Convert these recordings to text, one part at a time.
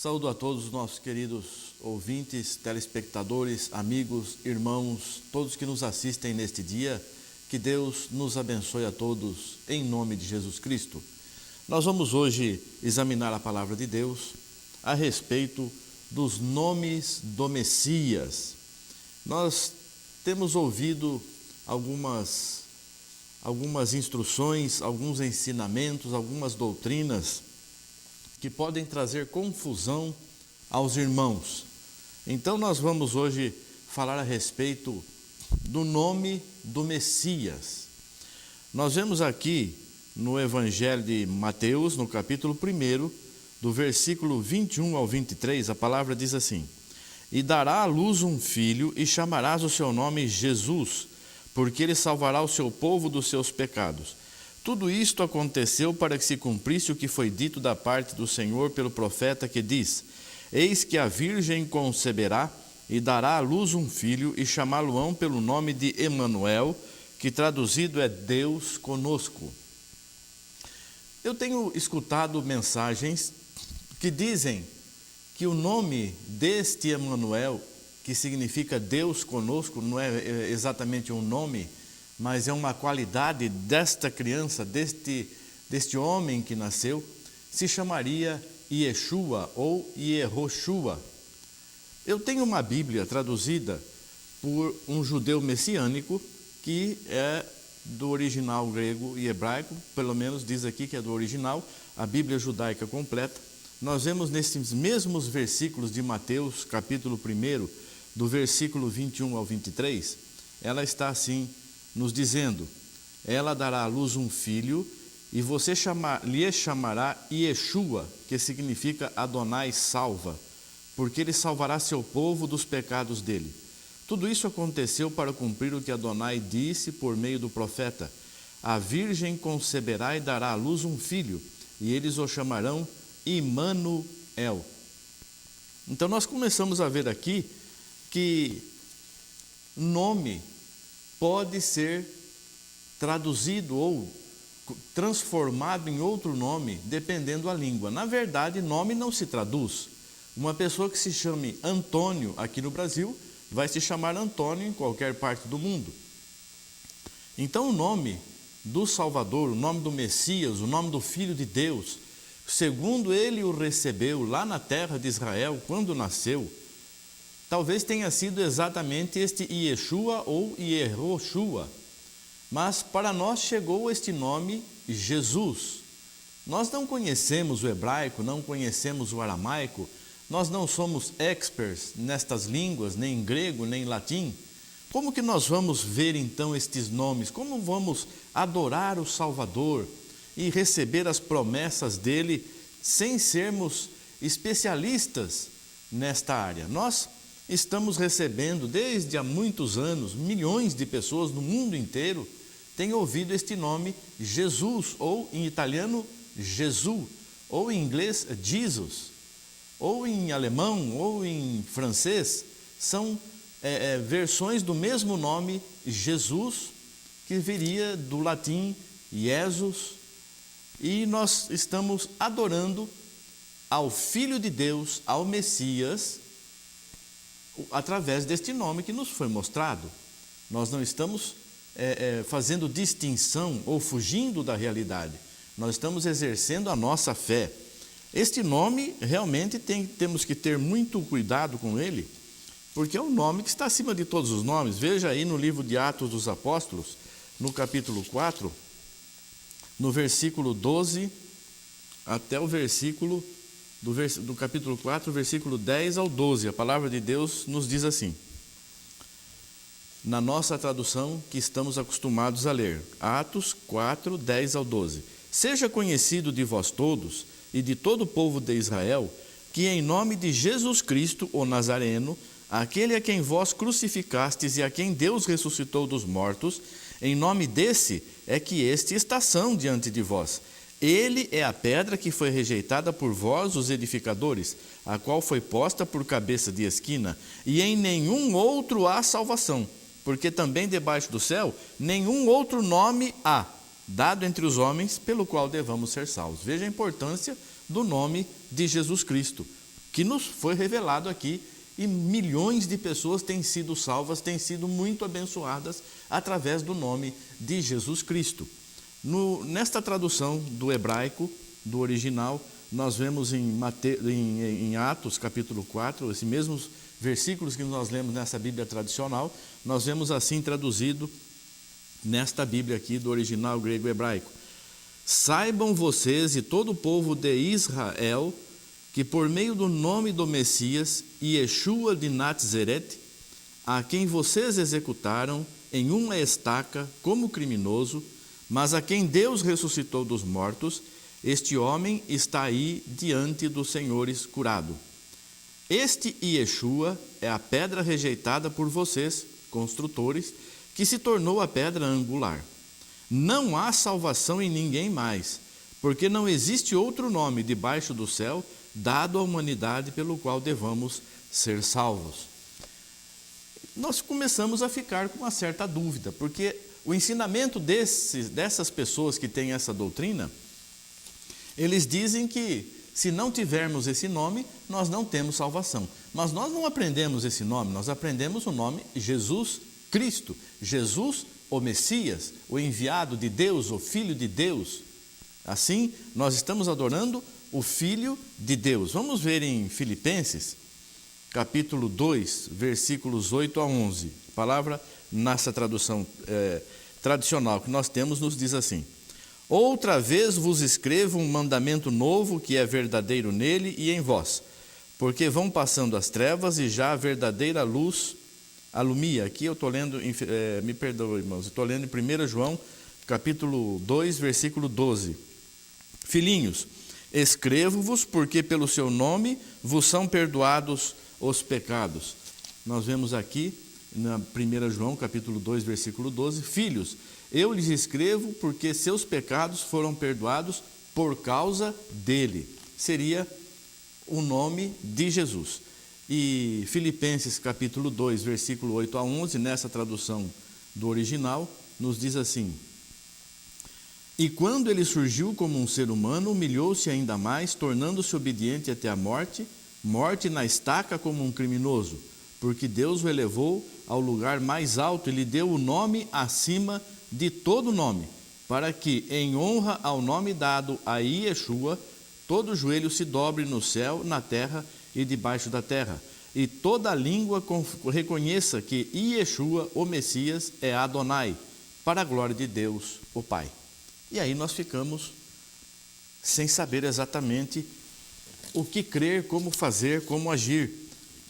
Saúdo a todos os nossos queridos ouvintes, telespectadores, amigos, irmãos, todos que nos assistem neste dia. Que Deus nos abençoe a todos, em nome de Jesus Cristo. Nós vamos hoje examinar a palavra de Deus a respeito dos nomes do Messias. Nós temos ouvido algumas instruções, alguns ensinamentos, algumas doutrinas que podem trazer confusão aos irmãos. Então nós vamos hoje falar a respeito do nome do Messias. Nós vemos aqui no Evangelho de Mateus, no capítulo 1, do versículo 21 ao 23, a palavra diz assim: E dará à luz um filho, e chamarás o seu nome Jesus, porque ele salvará o seu povo dos seus pecados. Tudo isto aconteceu para que se cumprisse o que foi dito da parte do Senhor pelo profeta, que diz: Eis que a virgem conceberá e dará à luz um filho, e chamá-lo-ão pelo nome de Emanuel, que traduzido é Deus conosco. Eu tenho escutado mensagens que dizem que o nome deste Emanuel, que significa Deus conosco, não é exatamente um nome, mas é uma qualidade desta criança, deste homem que nasceu, se chamaria Yeshua ou Yehoshua. Eu tenho uma Bíblia traduzida por um judeu messiânico que é do original grego e hebraico, pelo menos diz aqui que é do original, a Bíblia judaica completa. Nós vemos nesses mesmos versículos de Mateus, capítulo 1, do versículo 21 ao 23, ela está assim nos dizendo: Ela dará à luz um filho, e você lhe chamará Yeshua, que significa Adonai salva, porque ele salvará seu povo dos pecados dele. Tudo isso aconteceu para cumprir o que Adonai disse por meio do profeta: A virgem conceberá e dará à luz um filho, e eles o chamarão Immanuel. Então nós começamos a ver aqui que nome pode ser traduzido ou transformado em outro nome, dependendo da língua. Na verdade, nome não se traduz. Uma pessoa que se chame Antônio aqui no Brasil vai se chamar Antônio em qualquer parte do mundo. Então o nome do Salvador, o nome do Messias, o nome do Filho de Deus, segundo ele o recebeu lá na terra de Israel, quando nasceu, talvez tenha sido exatamente este Yeshua ou Yehoshua, mas para nós chegou este nome Jesus. Nós não conhecemos o hebraico, não conhecemos o aramaico, nós não somos experts nestas línguas, nem em grego, nem em latim. Como que nós vamos ver então estes nomes? Como vamos adorar o Salvador e receber as promessas dele sem sermos especialistas nesta área? Nós estamos recebendo desde há muitos anos, milhões de pessoas no mundo inteiro têm ouvido este nome Jesus, ou em italiano Gesù, ou em inglês Jesus, ou em alemão, ou em francês. São versões do mesmo nome Jesus, que viria do latim Jesus, e nós estamos adorando ao Filho de Deus, ao Messias, através deste nome que nos foi mostrado. Nós não estamos fazendo distinção ou fugindo da realidade. Nós estamos exercendo a nossa fé. Este nome, realmente, temos que ter muito cuidado com ele, porque é um nome que está acima de todos os nomes. Veja aí no livro de Atos dos Apóstolos, no capítulo 4, no versículo 12, até o versículo do capítulo 4, versículo 10 ao 12, a palavra de Deus nos diz assim, na nossa tradução que estamos acostumados a ler, Atos 4, 10 ao 12. Seja conhecido de vós todos e de todo o povo de Israel, que em nome de Jesus Cristo, o Nazareno, aquele a quem vós crucificastes e a quem Deus ressuscitou dos mortos, em nome desse é que este está são diante de vós. Ele é a pedra que foi rejeitada por vós, os edificadores, a qual foi posta por cabeça de esquina, e em nenhum outro há salvação, porque também debaixo do céu nenhum outro nome há, dado entre os homens, pelo qual devamos ser salvos. Veja a importância do nome de Jesus Cristo. que nos foi revelado aqui, e milhões de pessoas têm sido salvas, têm sido muito abençoadas através do nome de Jesus Cristo. Nesta tradução do hebraico, do original, nós vemos em Atos capítulo 4, esses mesmos versículos que nós lemos nessa Bíblia tradicional, nós vemos assim traduzido nesta Bíblia aqui do original grego-hebraico. Saibam vocês e todo o povo de Israel que por meio do nome do Messias, Yeshua de Nazaré, a quem vocês executaram em uma estaca como criminoso, mas a quem Deus ressuscitou dos mortos, este homem está aí diante dos senhores curado. Este Yeshua é a pedra rejeitada por vocês, construtores, que se tornou a pedra angular. Não há salvação em ninguém mais, porque não existe outro nome debaixo do céu dado à humanidade pelo qual devamos ser salvos. Nós começamos a ficar com uma certa dúvida, porque o ensinamento dessas pessoas que têm essa doutrina, eles dizem que se não tivermos esse nome, nós não temos salvação. Mas nós não aprendemos esse nome, nós aprendemos o nome Jesus Cristo, Jesus, o Messias, o enviado de Deus, o Filho de Deus. Assim, nós estamos adorando o Filho de Deus. Vamos ver em Filipenses, capítulo 2, versículos 8 a 11. A palavra, nessa tradução tradicional que nós temos, nos diz assim: outra vez vos escrevo um mandamento novo, que é verdadeiro nele e em vós, porque vão passando as trevas e já a verdadeira luz alumia. Aqui eu estou lendo, me perdoe, irmãos, estou lendo em 1 João, capítulo 2, versículo 12. Filhinhos, escrevo-vos porque pelo seu nome vos são perdoados os pecados. Nós vemos aqui, na 1 João, capítulo 2, versículo 12, filhos, eu lhes escrevo porque seus pecados foram perdoados por causa dele. Seria o nome de Jesus. E Filipenses capítulo 2, versículo 8 a 11, nessa tradução do original, nos diz assim: e quando ele surgiu como um ser humano, humilhou-se ainda mais, tornando-se obediente até a morte, morte na estaca como um criminoso, porque Deus o elevou ao lugar mais alto e lhe deu o nome acima de todo nome, para que, em honra ao nome dado a Yeshua, todo joelho se dobre no céu, na terra e debaixo da terra, e toda língua reconheça que Yeshua, o Messias, é Adonai, para a glória de Deus, o Pai. E aí nós ficamos sem saber exatamente o que crer, como fazer, como agir.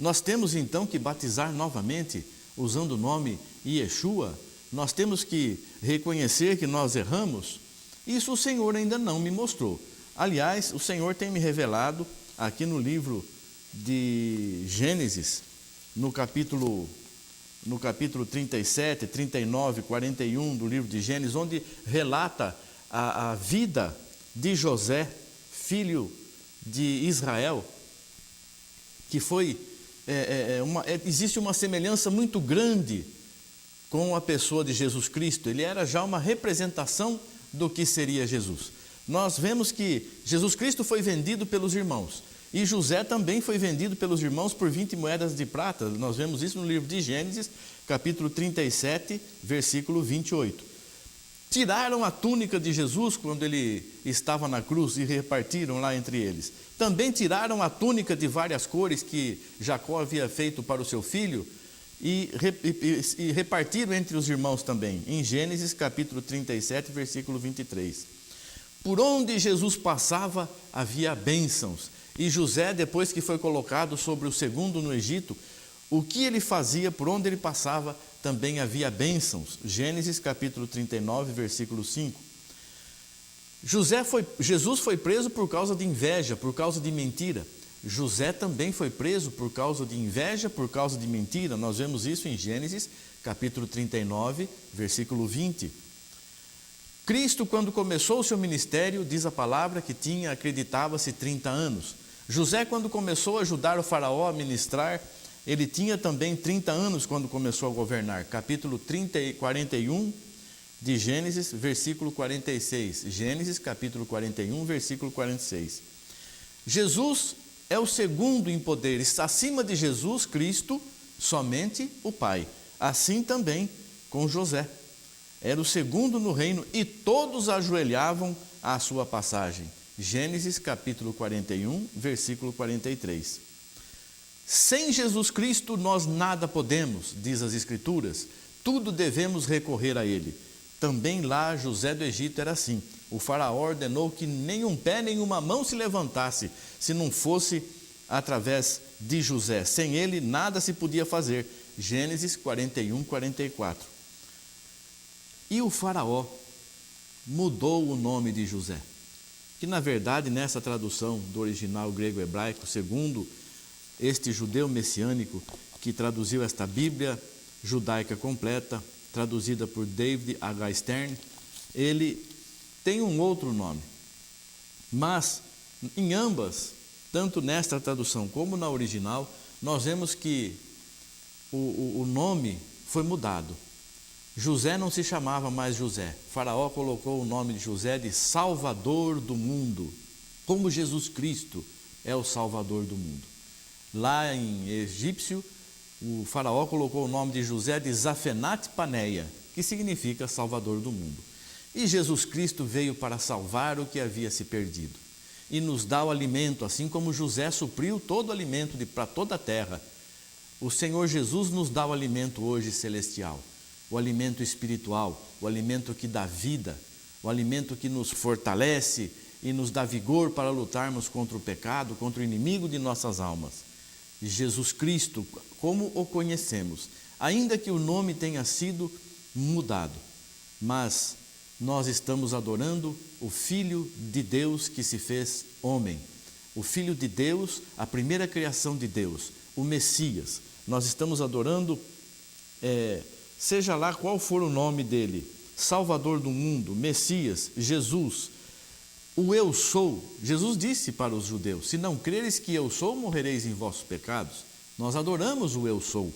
Nós temos então que batizar novamente, usando o nome Yeshua. Nós temos que reconhecer que nós erramos. Isso o Senhor ainda não me mostrou. Aliás, o Senhor tem me revelado aqui no livro de Gênesis, no capítulo 37, 39, 41 do livro de Gênesis, onde relata a vida de José, filho de Israel, que foi, existe uma semelhança muito grande com a pessoa de Jesus Cristo. Ele era já uma representação do que seria Jesus. Nós vemos que Jesus Cristo foi vendido pelos irmãos, e José também foi vendido pelos irmãos por 20 moedas de prata. Nós vemos isso no livro de Gênesis, capítulo 37, versículo 28. Tiraram a túnica de Jesus quando ele estava na cruz e repartiram lá entre eles. Também tiraram a túnica de várias cores que Jacó havia feito para o seu filho e repartiram entre os irmãos também. Em Gênesis capítulo 37, versículo 23. Por onde Jesus passava havia bênçãos. E José, depois que foi colocado sobre o segundo no Egito, o que ele fazia, por onde ele passava, também havia bênçãos. Gênesis capítulo 39, versículo 5. Jesus foi preso por causa de inveja, por causa de mentira. José também foi preso por causa de inveja, por causa de mentira. Nós vemos isso em Gênesis capítulo 39, versículo 20. Cristo, quando começou o seu ministério, diz a palavra que acreditava-se 30 anos. José, quando começou a ajudar o faraó a ministrar, ele tinha também 30 anos quando começou a governar. Capítulo 41 de Gênesis, versículo 46. Gênesis, capítulo 41, versículo 46. Jesus é o segundo em poder, está acima de Jesus Cristo, somente o Pai. Assim também com José. Era o segundo no reino e todos ajoelhavam à sua passagem. Gênesis capítulo 41, versículo 43. Sem Jesus Cristo nós nada podemos, diz as Escrituras, tudo devemos recorrer a Ele. Também lá José do Egito era assim. O faraó ordenou que nenhum pé, nenhuma mão se levantasse, se não fosse através de José. Sem ele nada se podia fazer. Gênesis 41, 44. E o faraó mudou o nome de José, que na verdade nessa tradução do original grego-hebraico, segundo este judeu messiânico que traduziu esta Bíblia judaica completa, traduzida por David H. Stern, ele tem um outro nome. Mas em ambas, tanto nesta tradução como na original, nós vemos que o nome foi mudado. José não se chamava mais José. O faraó colocou o nome de José de Salvador do mundo, como Jesus Cristo é o Salvador do mundo. Lá em egípcio, o faraó colocou o nome de José de Zafenat Paneia, que significa Salvador do mundo. E Jesus Cristo veio para salvar o que havia se perdido e nos dá o alimento, assim como José supriu todo o alimento para toda a terra. O Senhor Jesus nos dá o alimento hoje celestial, o alimento espiritual, o alimento que dá vida, o alimento que nos fortalece e nos dá vigor para lutarmos contra o pecado, contra o inimigo de nossas almas. Jesus Cristo, como o conhecemos, ainda que o nome tenha sido mudado, mas nós estamos adorando o Filho de Deus que se fez homem, o Filho de Deus, a primeira criação de Deus, o Messias. Nós estamos adorando, seja lá qual for o nome dele, Salvador do mundo, Messias, Jesus, o eu sou. Jesus disse para os judeus: se não creres que eu sou, morrereis em vossos pecados. Nós adoramos o eu sou,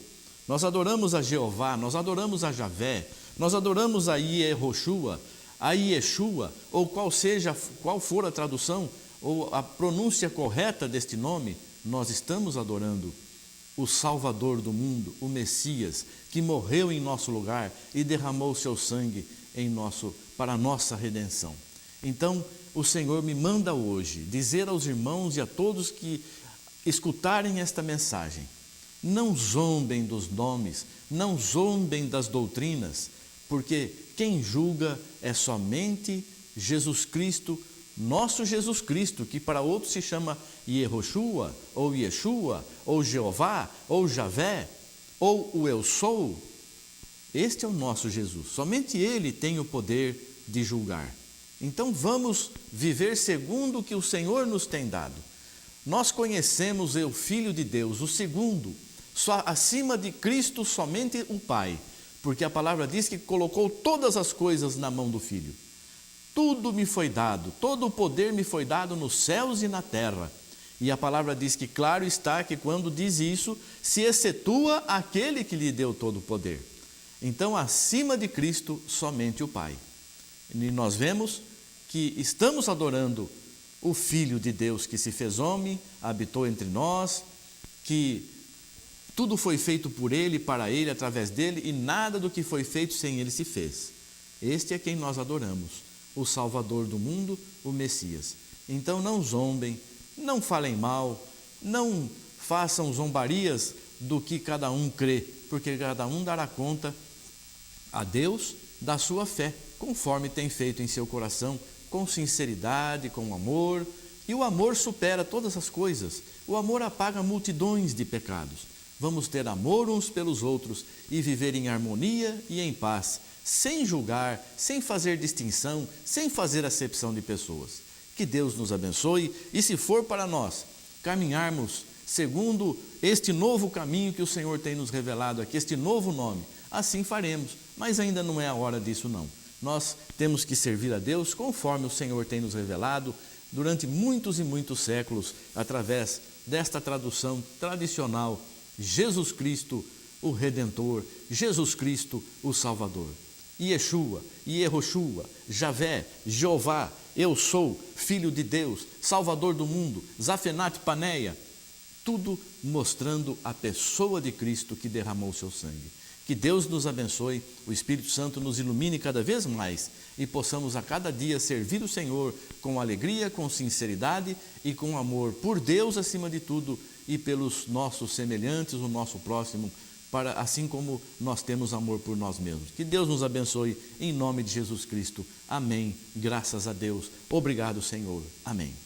nós adoramos a Jeová, nós adoramos a Javé, nós adoramos a Yehoshua, a Yeshua, ou qual for a tradução ou a pronúncia correta deste nome, nós estamos adorando o Salvador do mundo, o Messias, que morreu em nosso lugar e derramou o seu sangue para a nossa redenção. Então, o Senhor me manda hoje dizer aos irmãos e a todos que escutarem esta mensagem: não zombem dos nomes, não zombem das doutrinas, porque quem julga é somente Jesus Cristo, nosso Jesus Cristo, que para outros se chama Yehoshua, ou Yeshua, ou Jeová, ou Javé, ou o Eu Sou. Este é o nosso Jesus, somente Ele tem o poder de julgar. Então vamos viver segundo o que o Senhor nos tem dado. Nós conhecemos o Filho de Deus, o segundo, só acima de Cristo somente o Pai, porque a palavra diz que colocou todas as coisas na mão do Filho. Tudo me foi dado, todo o poder me foi dado nos céus e na terra. E a palavra diz que claro está que quando diz isso, se excetua aquele que lhe deu todo o poder. Então, acima de Cristo, somente o Pai. E nós vemos que estamos adorando o Filho de Deus que se fez homem, habitou entre nós, que tudo foi feito por Ele, para Ele, através dEle, e nada do que foi feito sem Ele se fez. Este é quem nós adoramos, o Salvador do mundo, o Messias. Então não zombem, não falem mal, não façam zombarias do que cada um crê, porque cada um dará conta a Deus da sua fé, conforme tem feito em seu coração, com sinceridade, com amor. E o amor supera todas as coisas. O amor apaga multidões de pecados. Vamos ter amor uns pelos outros e viver em harmonia e em paz, sem julgar, sem fazer distinção, sem fazer acepção de pessoas. Que Deus nos abençoe e, se for para nós caminharmos segundo este novo caminho que o Senhor tem nos revelado aqui, este novo nome, assim faremos, mas ainda não é a hora disso não. Nós temos que servir a Deus conforme o Senhor tem nos revelado durante muitos e muitos séculos, através desta tradução tradicional: Jesus Cristo, o Redentor, Jesus Cristo, o Salvador. Yeshua, Yehoshua, Javé, Jeová, Eu Sou, Filho de Deus, Salvador do mundo, Zafenat Paneia, tudo mostrando a pessoa de Cristo que derramou o seu sangue. Que Deus nos abençoe, o Espírito Santo nos ilumine cada vez mais e possamos a cada dia servir o Senhor com alegria, com sinceridade e com amor por Deus acima de tudo e pelos nossos semelhantes, o nosso próximo, assim como nós temos amor por nós mesmos. Que Deus nos abençoe em nome de Jesus Cristo. Amém. Graças a Deus. Obrigado, Senhor. Amém.